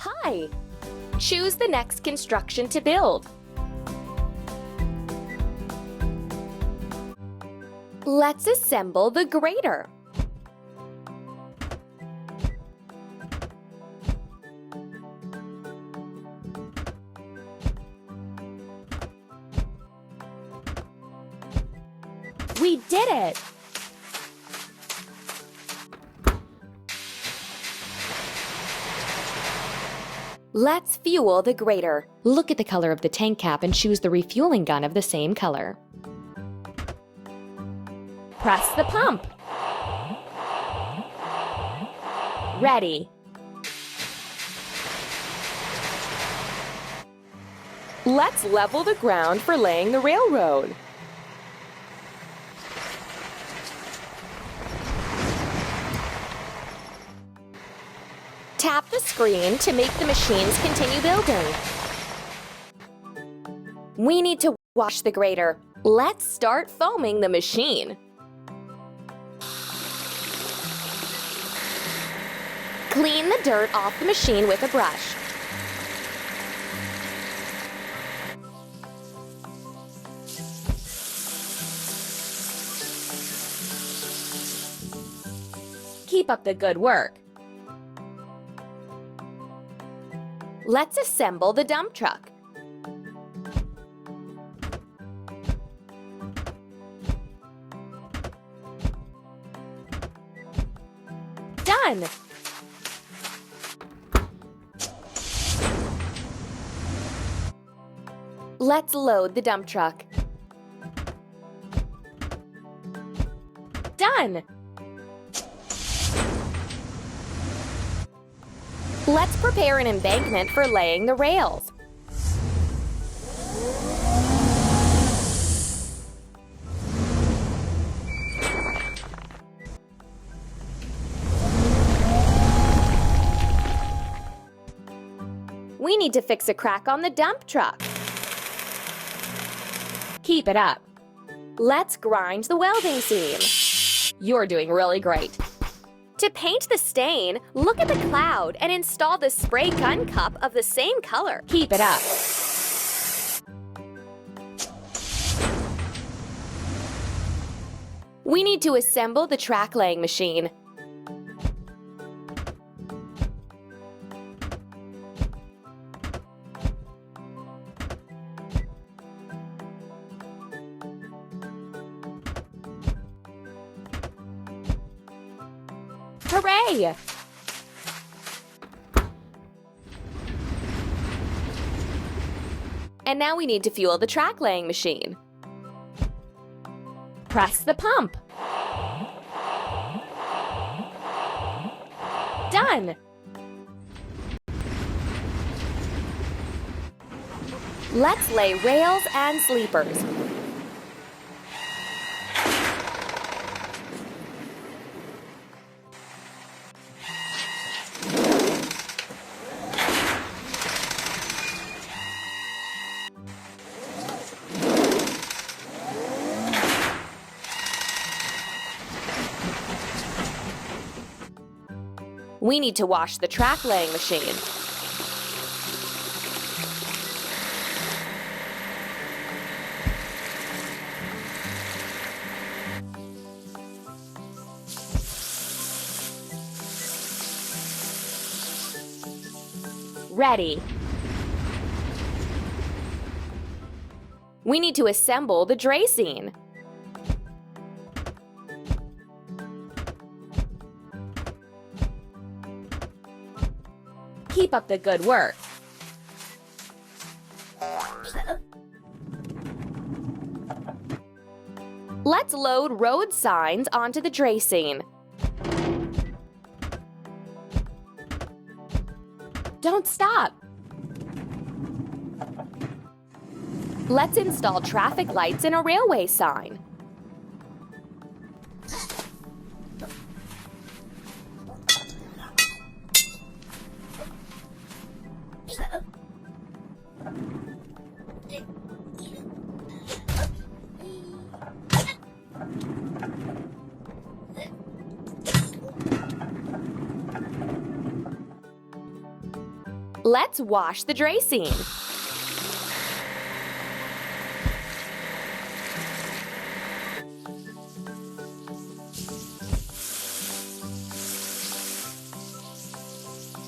Hi! Choose the next construction to build. Let's assemble the grader. We did it! Let's fuel the grader. Look at the color of the tank cap and choose the refueling gun of the same color. Press the pump. Ready. Let's level the ground for laying the railroad. Tap the screen to make the machines continue building. We need to wash the grader. Let's start foaming the machine. Clean the dirt off the machine with a brush. Keep up the good work. Let's assemble the dump truck. Done! Let's load the dump truck. Done! Let's prepare an embankment for laying the rails. We need to fix a crack on the dump truck. Keep it up. Let's grind the welding seam. You're doing really great. To paint the stain, look at the cloud and install the spray gun cup of the same color. Keep it up. We need to assemble the track laying machine. Hooray! And now we need to fuel the track laying machine. Press the pump. Done! Let's lay rails and sleepers. We need to wash the track laying machine. Ready. We need to assemble the dracene. Keep up the good work. Let's load road signs onto the dracene. Don't stop. Let's install traffic lights and a railway sign. Let's wash the dressing.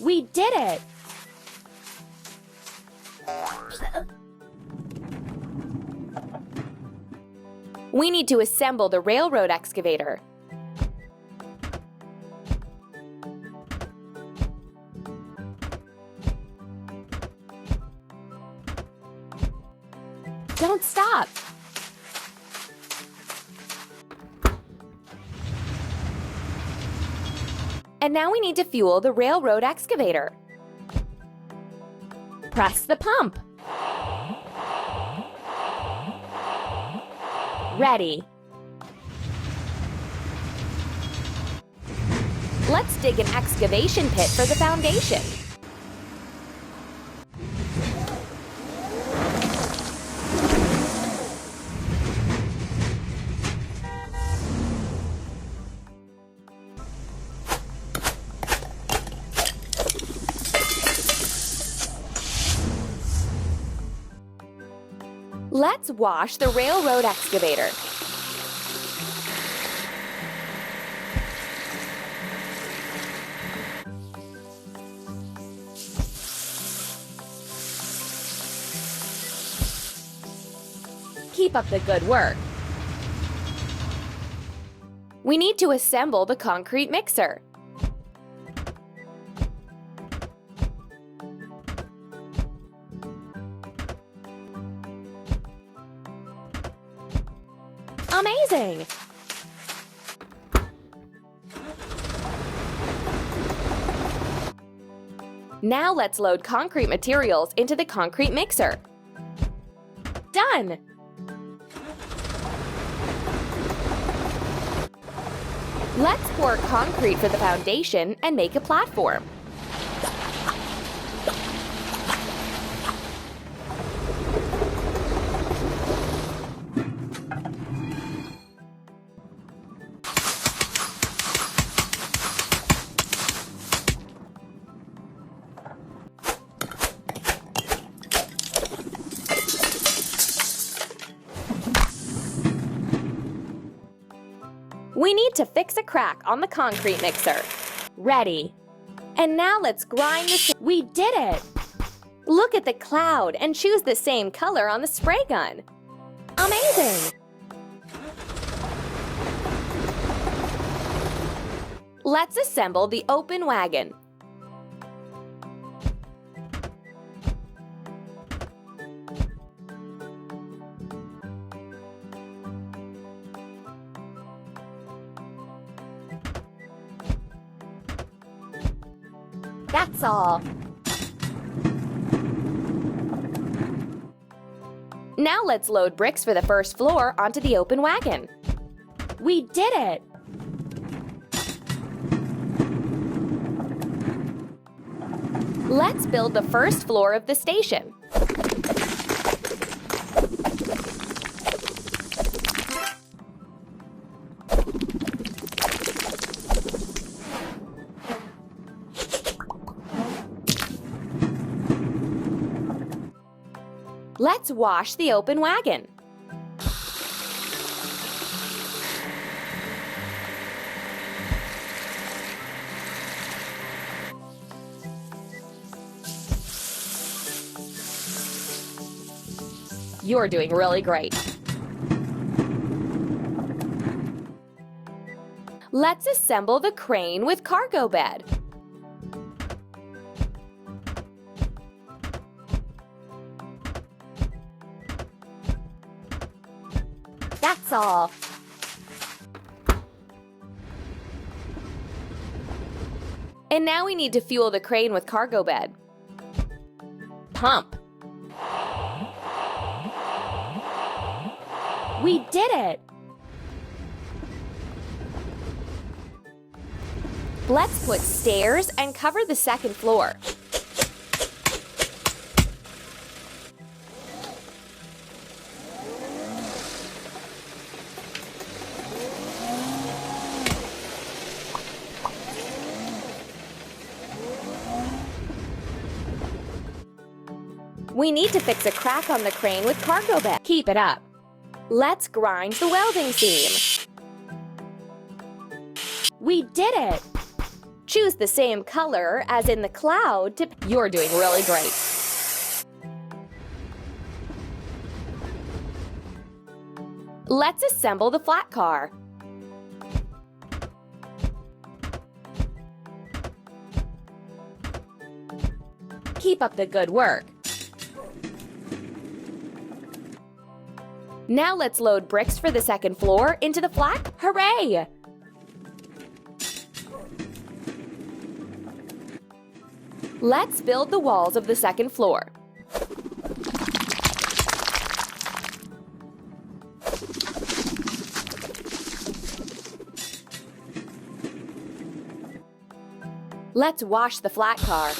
We did it! We need to assemble the railroad excavator. Don't stop! And now we need to fuel the railroad excavator. Press the pump. Ready. Let's dig an excavation pit for the foundation. Let's wash the railroad excavator. Keep up the good work. We need to assemble the concrete mixer. Amazing! Now let's load concrete materials into the concrete mixer. Done! Let's pour concrete for the foundation and make a platform. We need to fix a crack on the concrete mixer. Ready. And now let's grind the... We did it! Look at the cloud and choose the same color on the spray gun. Amazing! Let's assemble the open wagon. That's all. Now let's load bricks for the first floor onto the open wagon. We did it! Let's build the first floor of the station. Let's wash the open wagon. You're doing really great. Let's assemble the crane with cargo bed. That's all. And now we need to fuel the crane with cargo bed. Pump. We did it! Let's put stairs and cover the second floor. We need to fix a crack on the crane with cargo bed. Keep it up. Let's grind the welding seam. We did it! Choose the same color as in the cloud to... You're doing really great. Let's assemble the flat car. Keep up the good work. Now let's load bricks for the second floor into the flat. Hooray! Let's build the walls of the second floor. Let's wash the flat car.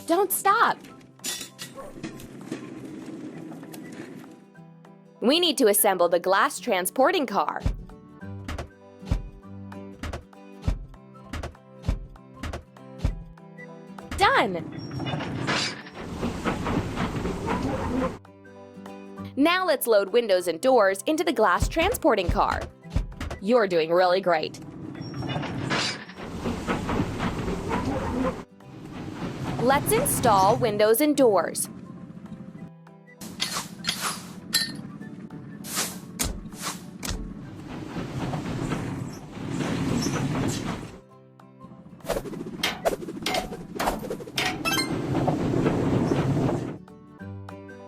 Don't stop! We need to assemble the glass transporting car. Done! Now let's load windows and doors into the glass transporting car. You're doing really great. Let's install windows and doors.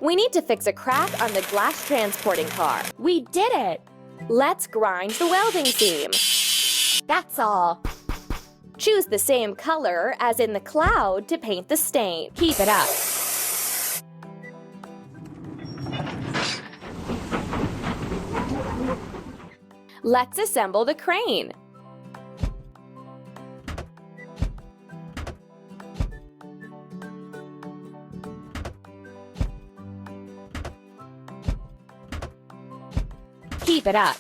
We need to fix a crack on the glass transporting car. We did it! Let's grind the welding seam. That's all. Choose the same color as in the cloud to paint the stain. Keep it up. Let's assemble the crane. Keep it up.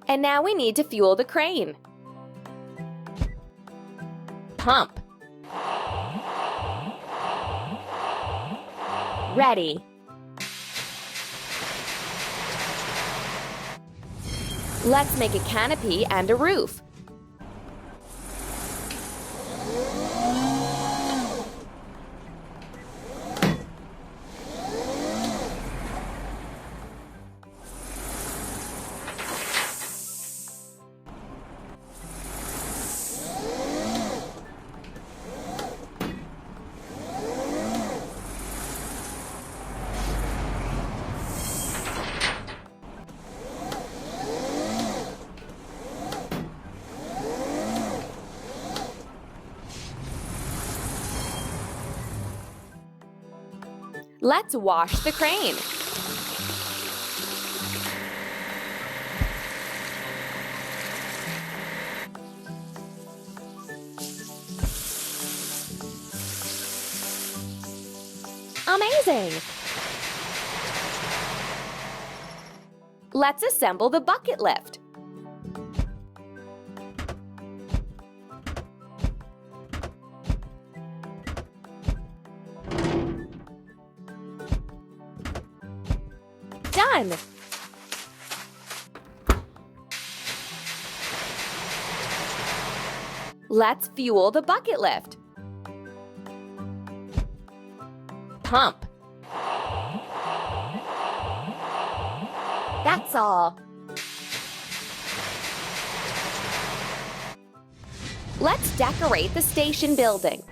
And now we need to fuel the crane. Pump. Ready. Let's make a canopy and a roof. Let's wash the crane. Amazing! Let's assemble the bucket lift. Done! Let's fuel the bucket lift. Pump. That's all. Let's decorate the station building.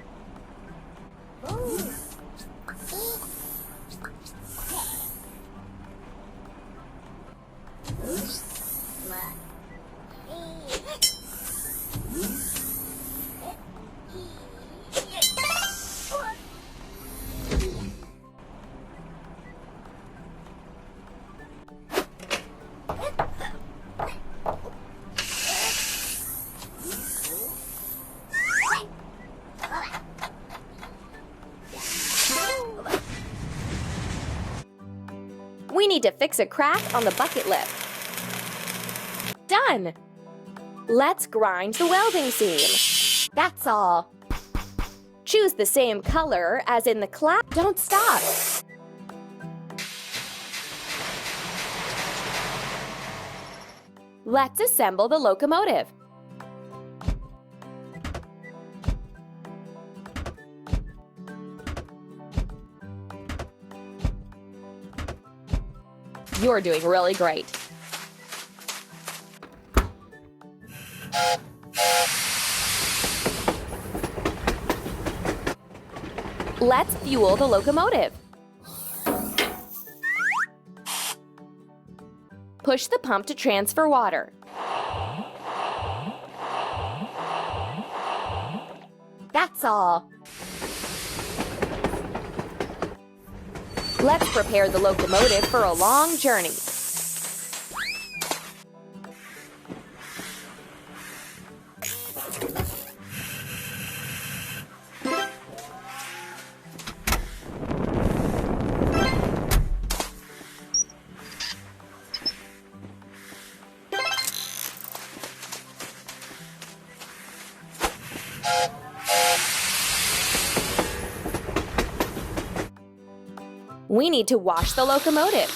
need to fix a crack on the bucket lip. Done! Let's grind the welding seam. That's all. Choose the same color as in the class. Don't stop. Let's assemble the locomotive. You're doing really great. Let's fuel the locomotive. Push the pump to transfer water. That's all. Let's prepare the locomotive for a long journey. We need to wash the locomotive.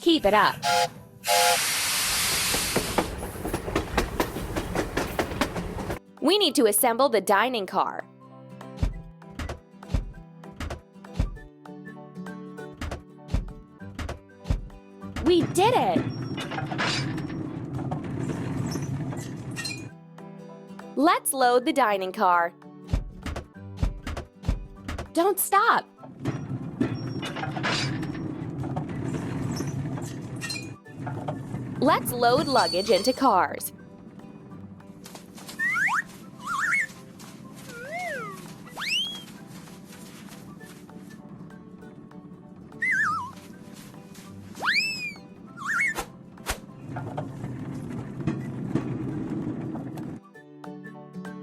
Keep it up. We need to assemble the dining car. We did it! Let's load the dining car. Don't stop! Let's load luggage into cars.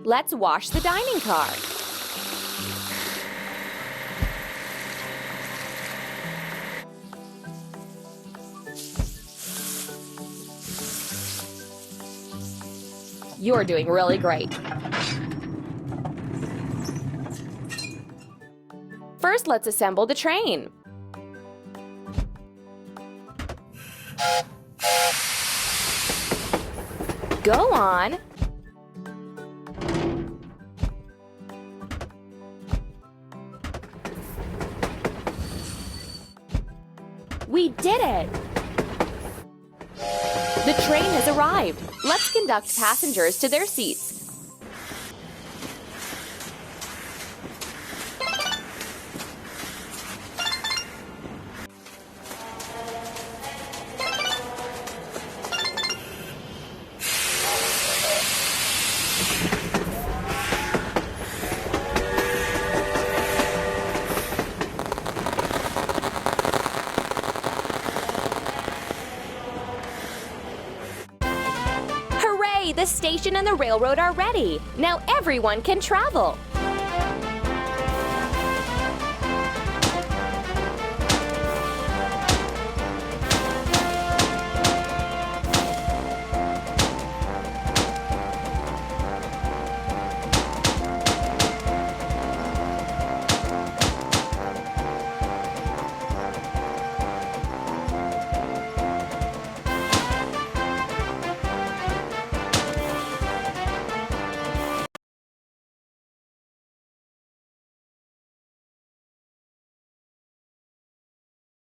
Let's wash the dining car. You're doing really great. First, let's assemble the train. Go on. We did it! The train has arrived. Let's conduct passengers to their seats. The station and the railroad are ready. Now everyone can travel.